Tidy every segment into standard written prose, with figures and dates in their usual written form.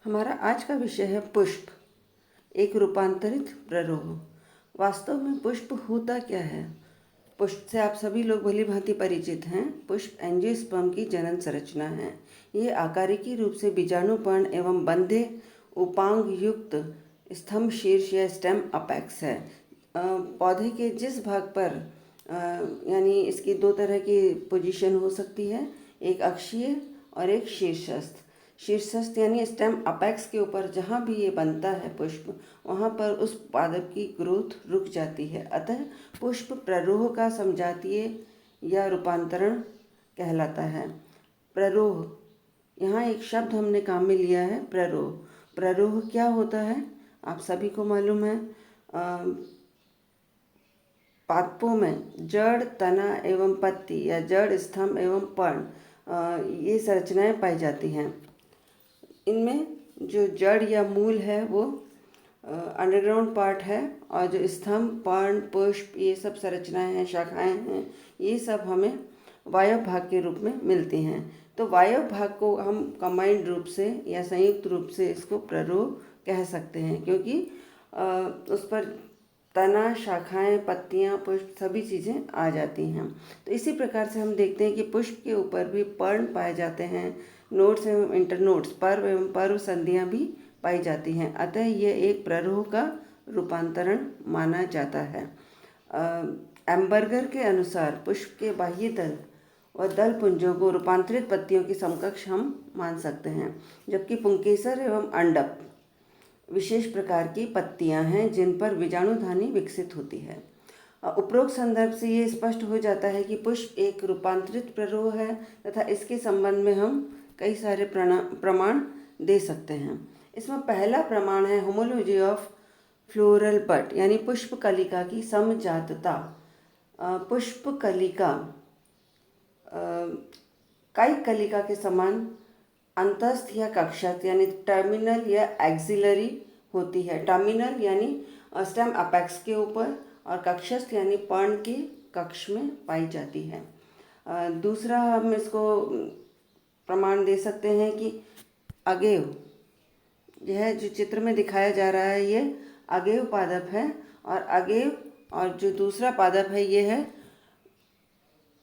हमारा आज का विषय है पुष्प, एक रूपांतरित प्ररोह। वास्तव में पुष्प होता क्या है? पुष्प से आप सभी लोग भली भांति परिचित हैं। पुष्प एंजियोस्पर्म की जनन संरचना है। ये आकारिकी रूप से बीजाणुपर्ण एवं बंधे उपांग युक्त स्तंभ शीर्ष या स्टेम अपेक्स है। पौधे के जिस भाग पर यानी इसकी दो तरह की पोजीशन हो सकती है, एक अक्षीय और एक शीर्षस्थ। शीर्षस्थ यानी स्टेम अपेक्स के ऊपर जहाँ भी ये बनता है पुष्प, वहाँ पर उस पादप की ग्रोथ रुक जाती है। अतः पुष्प प्ररोह का समजातीय या रूपांतरण कहलाता है। प्ररोह, यहाँ एक शब्द हमने काम में लिया है, प्ररोह। प्ररोह क्या होता है आप सभी को मालूम है। पादपों में जड़, तना एवं पत्ती या जड़, स्तंभ एवं पर्ण ये संरचनाएं पाई जाती हैं। इनमें जो जड़ या मूल है वो अंडरग्राउंड पार्ट है, और जो स्तंभ, पर्ण, पुष्प ये सब संरचनाएं हैं, शाखाएं हैं, ये सब हमें वायव भाग के रूप में मिलती हैं। तो वायव भाग को हम कंबाइंड रूप से या संयुक्त रूप से इसको प्ररोह कह सकते हैं, क्योंकि उस पर तना, शाखाएं, पत्तियां, पुष्प सभी चीज़ें आ जाती हैं। तो इसी प्रकार से हम देखते हैं कि पुष्प के ऊपर भी पर्ण पाए जाते हैं, नोड्स एवं इंटरनोड्स, पर्व एवं पर्व संधियां भी पाई जाती हैं। अतः ये एक प्ररोह का रूपांतरण माना जाता है। एम्बर्गर के अनुसार पुष्प के बाह्य दल और दल पुंजों को रूपांतरित पत्तियों की समकक्ष हम मान सकते हैं, जबकि पुंकेसर एवं अंडप विशेष प्रकार की पत्तियां हैं जिन पर बीजाणुधानी विकसित होती है। उपरोक्त संदर्भ से ये स्पष्ट हो जाता है कि पुष्प एक रूपांतरित प्ररोह है तथा इसके संबंध में हम कई सारे प्रमाण दे सकते हैं। इसमें पहला प्रमाण है होमोलॉजी ऑफ फ्लोरल बड, यानी पुष्प कलिका की समजातता। पुष्प कलिका कई कलिका के समान अंतस्थ या कक्षस्थ यानी टर्मिनल या एक्सिलरी होती है। टर्मिनल यानी स्टेम अपेक्स के ऊपर, और कक्षस्थ यानी पर्ण के कक्ष में पाई जाती है। दूसरा हम इसको प्रमाण दे सकते हैं कि अगेव, यह जो चित्र में दिखाया जा रहा है ये अगेव पादप है, और अगेव और जो दूसरा पादप है ये है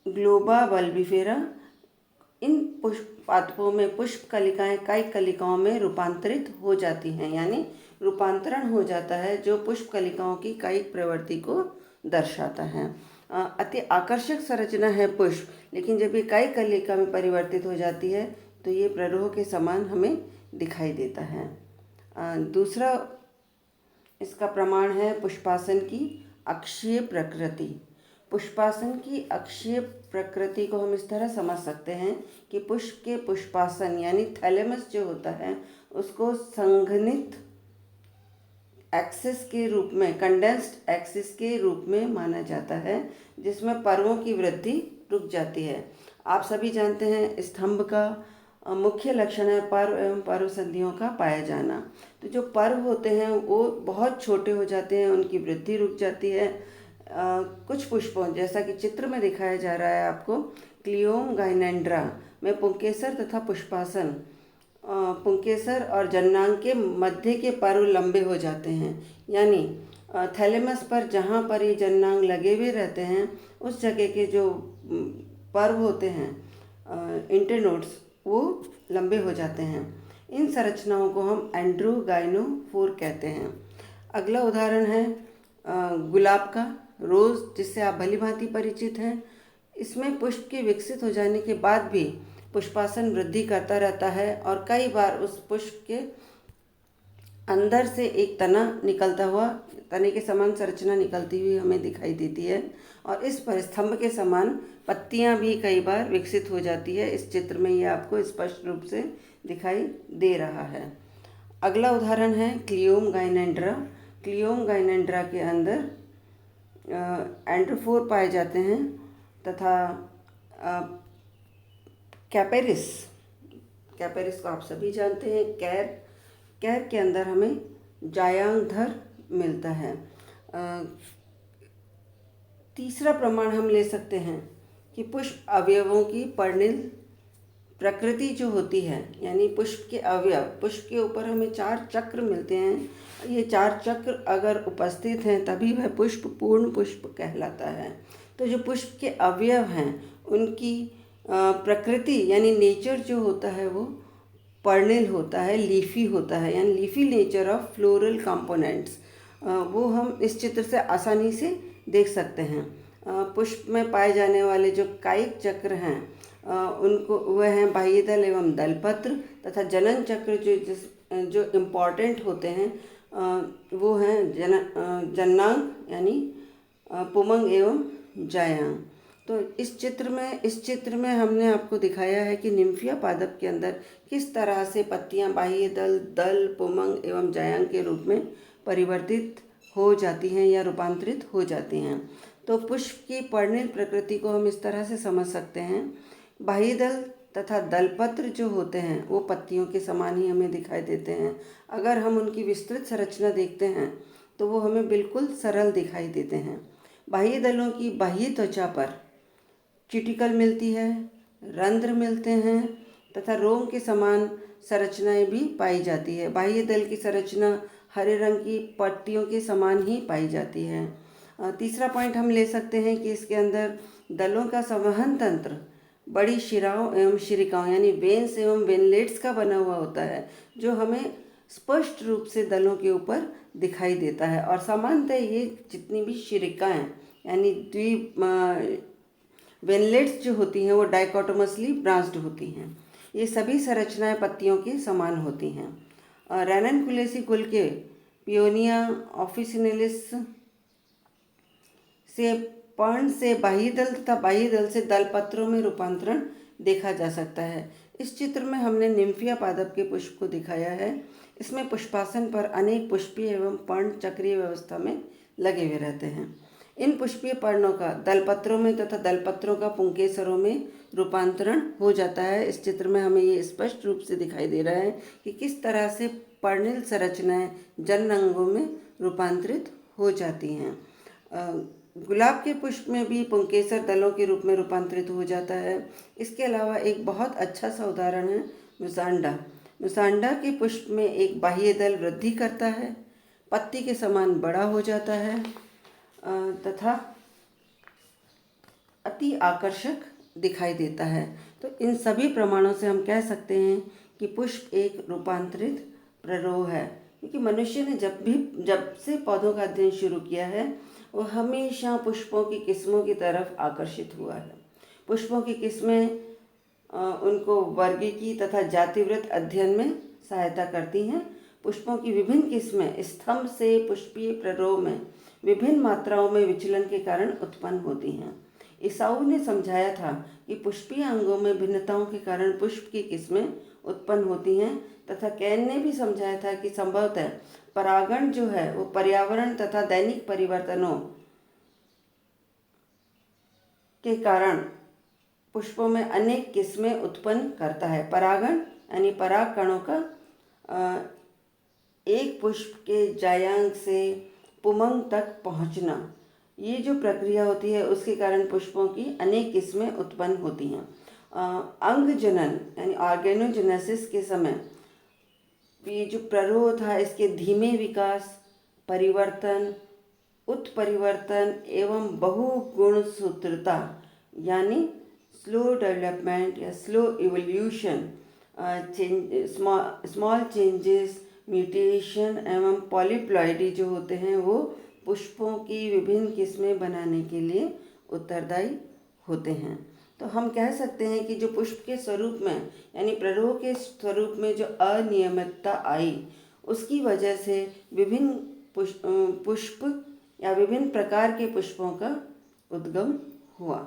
ग्लोबा बल्बिफेरा। इन पुष्प पादपों में पुष्प कलिकाएं कई कलिकाओं में रूपांतरित हो जाती हैं, यानी रूपांतरण हो जाता है जो पुष्प कलिकाओं की कई प्रवृत्ति को दर्शाता है। अति आकर्षक संरचना है पुष्प, लेकिन जब ये कई कलिका में परिवर्तित हो जाती है तो ये प्ररोह के समान हमें दिखाई देता है। दूसरा इसका प्रमाण है पुष्पासन की अक्षीय प्रकृति। पुष्पासन की अक्षीय प्रकृति को हम इस तरह समझ सकते हैं कि पुष्प के पुष्पासन यानी थैलेमस जो होता है उसको संघनित एक्सिस के रूप में, कंडेंस्ड एक्सिस के रूप में माना जाता है, जिसमें पर्वों की वृद्धि रुक जाती है। आप सभी जानते हैं स्तंभ का मुख्य लक्षण है पर्व एवं पर्व संधियों का पाया जाना। तो जो पर्व होते हैं वो बहुत छोटे हो जाते हैं, उनकी वृद्धि रुक जाती है। कुछ पुष्पों, जैसा कि चित्र में दिखाया जा रहा है आपको, क्लियोम गाइनेंड्रा में पुंकेसर तथा पुष्पासन, पुंकेसर और जन्नांग के मध्य के पर्व लंबे हो जाते हैं, यानी थैलेमस पर जहाँ पर ये जन्नांग लगे हुए रहते हैं उस जगह के जो पर्व होते हैं इंटरनोड्स, वो लंबे हो जाते हैं। इन संरचनाओं को हम एंड्रोगाइनोफोर कहते हैं। अगला उदाहरण है गुलाब का, रोज़, जिससे आप भली भांति परिचित हैं। इसमें पुष्प के विकसित हो जाने के बाद भी पुष्पासन वृद्धि करता रहता है, और कई बार उस पुष्प के अंदर से एक तना निकलता हुआ, तने के समान संरचना निकलती हुई हमें दिखाई देती है, और इस पर स्तंभ के समान पत्तियां भी कई बार विकसित हो जाती है। इस चित्र में ये आपको स्पष्ट रूप से दिखाई दे रहा है। अगला उदाहरण है क्लियोम गाइनेंड्रा। क्लियोम गाइनेंड्रा के अंदर एंड्रोफोर पाए जाते हैं, तथा कैपेरिस, कैपेरिस को आप सभी जानते हैं, कैर के अंदर हमें जायांगधर मिलता है। तीसरा प्रमाण हम ले सकते हैं कि पुष्प अवयवों की पर्णिल प्रकृति जो होती है, यानी पुष्प के अवयव, पुष्प के ऊपर हमें 4 चक्र मिलते हैं। ये 4 चक्र अगर उपस्थित हैं तभी वह पुष्प पूर्ण पुष्प कहलाता है। तो जो पुष्प के अवयव हैं उनकी प्रकृति यानी नेचर जो होता है वो पर्णिल होता है, लीफी होता है, यानी leafy nature of floral components, वो हम इस चित्र से आसानी से देख सकते हैं। पुष्प में पाए जाने वाले जो कायिक चक्र हैं उनको वह हैं बाह्यदल एवं दलपत्र, तथा जनन चक्र जो इम्पॉर्टेंट होते हैं वो हैं जन्नांग यानी पुमंग एवं जायांग। तो इस चित्र में हमने आपको दिखाया है कि निम्फिया पादप के अंदर किस तरह से पत्तियां बाह्यदल, दल, पुमंग एवं जायांग के रूप में परिवर्तित हो जाती हैं या रूपांतरित हो जाती हैं। तो पुष्प की पर्णिल प्रकृति को हम इस तरह से समझ सकते हैं। बाह्यदल तथा दलपत्र जो होते हैं वो पत्तियों के समान ही हमें दिखाई देते हैं। अगर हम उनकी विस्तृत संरचना देखते हैं तो वो हमें बिल्कुल सरल दिखाई देते हैं। बाह्य दलों की बाह्य त्वचा पर चिटिकल मिलती है, रंध्र मिलते हैं तथा रोम के समान संरचनाएं भी पाई जाती है। बाह्य दल की संरचना हरे रंग की पट्टियों के समान ही पाई जाती है। तीसरा पॉइंट हम ले सकते हैं कि इसके अंदर दलों का संवहन तंत्र बड़ी शिराओं एवं शिरिकाओं यानी वेन्स एवं वेनलेट्स का बना हुआ होता है, जो हमें स्पष्ट रूप से दलों के ऊपर दिखाई देता है। और सामान्यतः ये जितनी भी शिरिकाएँ यानी वेनलेट्स जो होती हैं वो डाइकोटोमसली ब्रांच्ड होती हैं। ये सभी संरचनाएं पत्तियों के समान होती हैं। रैननकुलेसी कुल के पियोनिया ऑफिसिनेलिस से पर्ण से बाह्यदल तथा बाह्यदल से दलपत्रों में रूपांतरण देखा जा सकता है। इस चित्र में हमने निम्फिया पादप के पुष्प को दिखाया है। इसमें पुष्पासन पर अनेक पुष्पीय एवं पर्ण चक्रीय व्यवस्था में लगे हुए रहते हैं। इन पुष्पीय पर्णों का दलपत्रों में तथा दलपत्रों का पुंकेसरों में रूपांतरण हो जाता है। इस चित्र में हमें ये स्पष्ट रूप से दिखाई दे रहा है कि किस तरह से पर्णिल संरचनाएं जन रंगों में रूपांतरित हो जाती हैं। गुलाब के पुष्प में भी पुंकेसर दलों के रूप में रूपांतरित हो जाता है। इसके अलावा एक बहुत अच्छा सा उदाहरण है मुसांडा। मुसांडा के पुष्प में एक बाह्य दल वृद्धि करता है, पत्ती के समान बड़ा हो जाता है तथा अति आकर्षक दिखाई देता है। तो इन सभी प्रमाणों से हम कह सकते हैं कि पुष्प एक रूपांतरित प्ररोह है, क्योंकि मनुष्य ने जब से पौधों का अध्ययन शुरू किया है वो हमेशा पुष्पों की किस्मों की तरफ आकर्षित हुआ है। पुष्पों की किस्में उनको वर्गीकी तथा जातिवृत्त अध्ययन में सहायता करती हैं। पुष्पों की विभिन्न किस्में स्तंभ से पुष्पीय प्ररोह में विभिन्न मात्राओं में विचलन के कारण उत्पन्न होती हैं। ईसाऊ ने समझाया था कि पुष्पीय अंगों में भिन्नताओं के कारण पुष्प की किस्में उत्पन्न होती हैं, तथा कैन ने भी समझाया था कि संभवतः परागण जो है वो पर्यावरण तथा दैनिक परिवर्तनों के कारण पुष्पों में अनेक किस्में उत्पन्न करता है। परागण यानी पराग कणों का एक पुष्प के जायांग से पुमंग तक पहुंचना, ये जो प्रक्रिया होती है उसके कारण पुष्पों की अनेक किस्में उत्पन्न होती हैं। अंग जनन यानी ऑर्गेनोजेनेसिस के समय ये जो प्ररोह था इसके धीमे विकास, परिवर्तन, उत्परिवर्तन एवं बहुगुणसूत्रता यानी स्लो डेवलपमेंट या slow evolution, small changes, mutation एवं पॉलीप्लॉइडी जो होते हैं वो पुष्पों की विभिन्न किस्में बनाने के लिए उत्तरदायी होते हैं। तो हम कह सकते हैं कि जो पुष्प के स्वरूप में यानी प्ररोह के स्वरूप में जो अनियमितता आई उसकी वजह से विभिन्न पुष्प या विभिन्न प्रकार के पुष्पों का उद्गम हुआ।